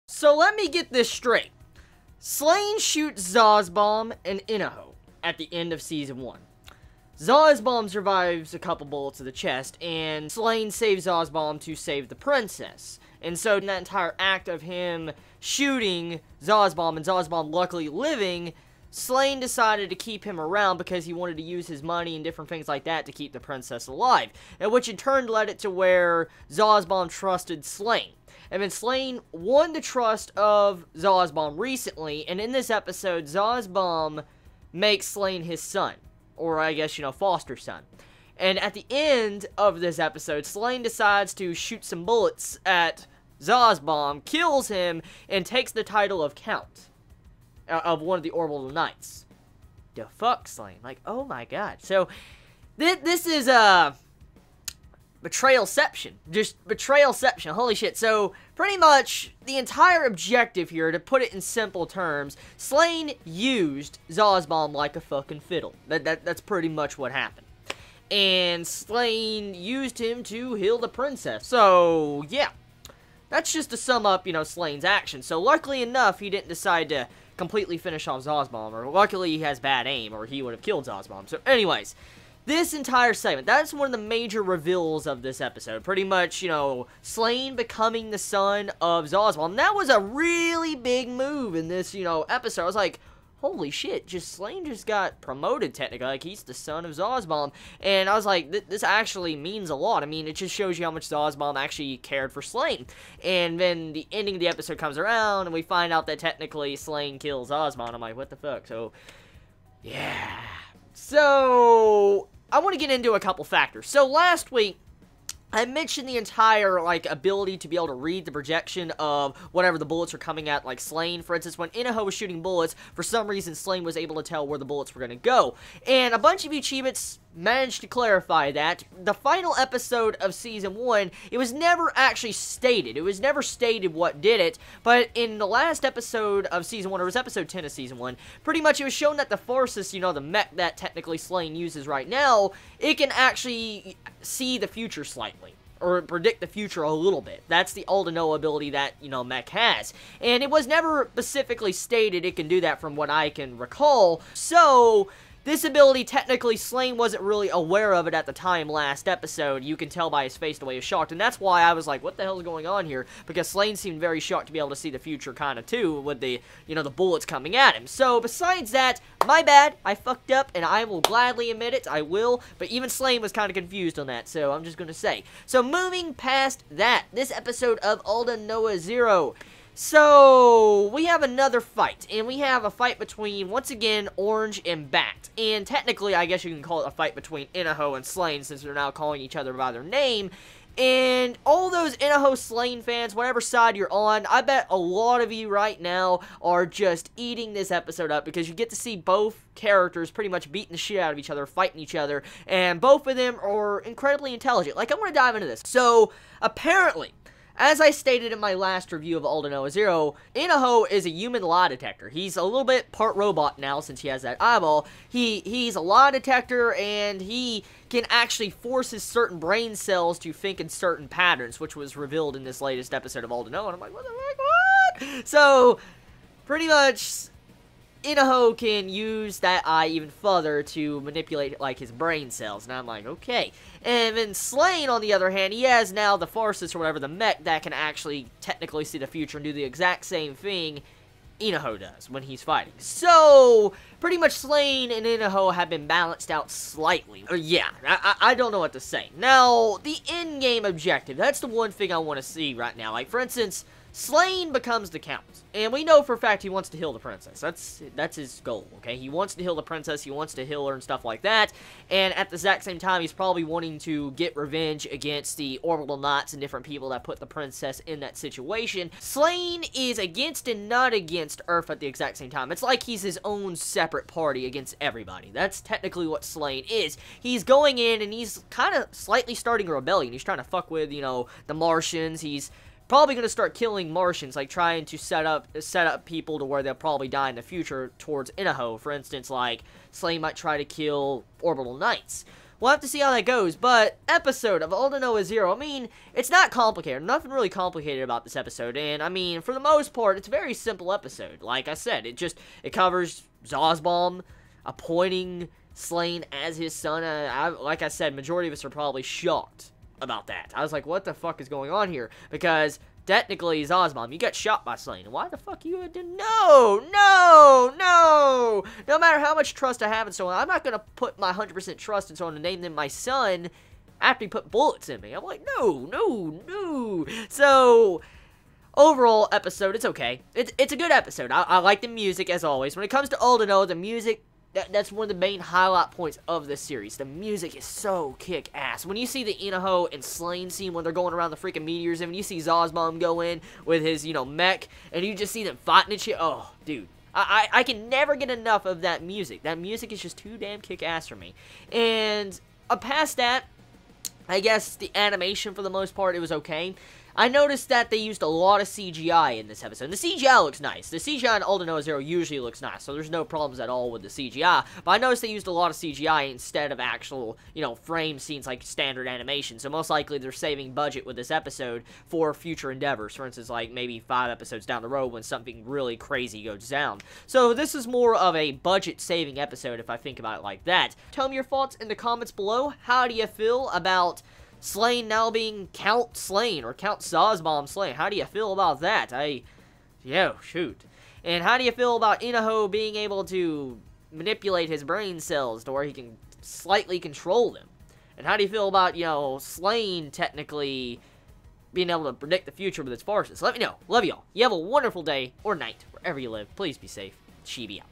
So let me get this straight. Slain shoots Zazbomb and Inaho at the end of Season 1. Zazbomb survives a couple bullets to the chest, and Slain saves Zazbomb to save the princess. And so in that entire act of him shooting Zazbomb and Zazbomb luckily living, Slain decided to keep him around because he wanted to use his money and different things like that to keep the princess alive. And which in turn led it to where Zazbomb trusted Slain. And then Slain won the trust of Zazbomb recently, and in this episode, Zazbomb makes Slain his son. Or I guess, foster son. And at the end of this episode, Slain decides to shoot some bullets at Zazbomb, kills him, and takes the title of Count of one of the Orbital Knights. The fuck, Slain? Like, oh my god. So, this is, Betrayalception. Just Betrayalception. Holy shit. So, pretty much, the entire objective here, to put it in simple terms, Slain used Zazbomb like a fucking fiddle. That's pretty much what happened. And Slain used him to heal the princess. So, yeah. That's just to sum up, Slain's action. So, luckily enough, he didn't decide to completely finish off Zazbomb, or luckily he has bad aim, or he would have killed Zazbomb. So, anyways, this entire segment, that's one of the major reveals of this episode. Pretty much, Slain becoming the son of Zazbomb. And that was a really big move in this, episode. I was like, holy shit, Slain just got promoted, technically. Like, he's the son of Zazbomb. And I was like, this actually means a lot. I mean, it just shows you how much Zazbomb actually cared for Slain. And then the ending of the episode comes around, and we find out that technically Slain kills Zazbomb. I'm like, what the fuck? So, yeah. So, I want to get into a couple factors. So, last week, I mentioned the entire, ability to be able to read the projection of whatever the bullets are coming at, like Slain. For instance, when Inaho was shooting bullets, for some reason, Slain was able to tell where the bullets were going to go. And a bunch of you Chibits managed to clarify that. The final episode of Season 1, it was never actually stated. It was never stated what did it, but in the last episode of Season 1, or it was episode 10 of Season 1, pretty much it was shown that the Forces, the mech that technically Slain uses right now, it can actually see the future slightly, or predict the future a little bit. That's the aldnoah ability that, mech has. And it was never specifically stated it can do that from what I can recall, so this ability, technically, Slain wasn't really aware of it at the time last episode. You can tell by his face the way he was shocked, and that's why I was like, what the hell is going on here? Because Slain seemed very shocked to be able to see the future kind of too, with the, the bullets coming at him. So, besides that, my bad, I fucked up, and I will gladly admit it, I will, but even Slain was kind of confused on that, so I'm just gonna say. So, moving past that, this episode of aldnoah.zero. So, we have another fight, and we have a fight between, once again, Orange and Bat. And technically, I guess you can call it a fight between Inaho and Slain, since they're now calling each other by their name. And all those Inaho Slain fans, whatever side you're on, I bet a lot of you right now are just eating this episode up, because you get to see both characters pretty much beating the shit out of each other, fighting each other, and both of them are incredibly intelligent. Like, I'm going to dive into this. So, apparently, as I stated in my last review of aldnoah.zero, Inaho is a human lie detector. He's a little bit part robot now since he has that eyeball. He's a lie detector, and he can actually force his certain brain cells to think in certain patterns, which was revealed in this latest episode of aldnoah, and I'm like, what the fuck, what? So, pretty much, Inaho can use that eye even further to manipulate, his brain cells, and I'm like, okay. And then Slain, on the other hand, he has now the Forces, or whatever, the mech, that can actually technically see the future and do the exact same thing Inaho does when he's fighting. So, pretty much Slain and Inaho have been balanced out slightly. Yeah, I don't know what to say. Now, the in-game objective, that's the one thing I want to see right now. Like, for instance, Slain becomes the Count, and we know for a fact he wants to heal the princess. That's his goal, okay? He wants to heal the princess, he wants to heal her and stuff like that, and at the exact same time, he's probably wanting to get revenge against the Orbital Knights and different people that put the princess in that situation. Slain is against and not against Earth at the exact same time. It's like he's his own separate party against everybody. That's technically what Slain is. He's going in, and he's kind of slightly starting a rebellion. He's trying to fuck with, the Martians. He's probably going to start killing Martians, like trying to set up people to where they'll probably die in the future towards Inaho. For instance, like, Slain might try to kill Orbital Knights. we'll have to see how that goes. But episode of aldnoah.zero, I mean, it's not complicated. Nothing really complicated about this episode. And I mean, for the most part, it's a very simple episode. Like I said, it covers Zosbom appointing Slain as his son. Like I said, majority of us are probably shocked about that. I was like, what the fuck is going on here? Because technically, Zosbom, you got shot by Slain. Why the fuck you would do? No! No matter how much trust I have in someone, I'm not gonna put my 100% trust in someone to name them my son after he put bullets in me. I'm like, no. So, overall episode, it's okay. It's a good episode. I like the music, as always. When it comes to aldnoah, the music, that's one of the main highlight points of this series. The music is so kick-ass. When you see the Inaho and Slain scene when they're going around the freaking meteors, and when you see Zosbom go in with his, mech, and you just see them fighting and shit, oh, dude. I can never get enough of that music. That music is just too damn kick-ass for me. And past that, I guess the animation, for the most part, it was okay. I noticed that they used a lot of CGI in this episode. The CGI looks nice. The CGI in aldnoah.zero usually looks nice, so there's no problems at all with the CGI. But I noticed they used a lot of CGI instead of actual, frame scenes like standard animation. So most likely they're saving budget with this episode for future endeavors. For instance, like maybe 5 episodes down the road when something really crazy goes down. So this is more of a budget-saving episode if I think about it like that. Tell me your thoughts in the comments below. How do you feel about Slain now being Count Slain, or Count Zosbom Slain? How do you feel about that? Shoot. And how do you feel about Inaho being able to manipulate his brain cells to where he can slightly control them? And how do you feel about, Slain technically being able to predict the future with its forces? Let me know. Love y'all. You have a wonderful day or night, wherever you live. Please be safe. Chibi out.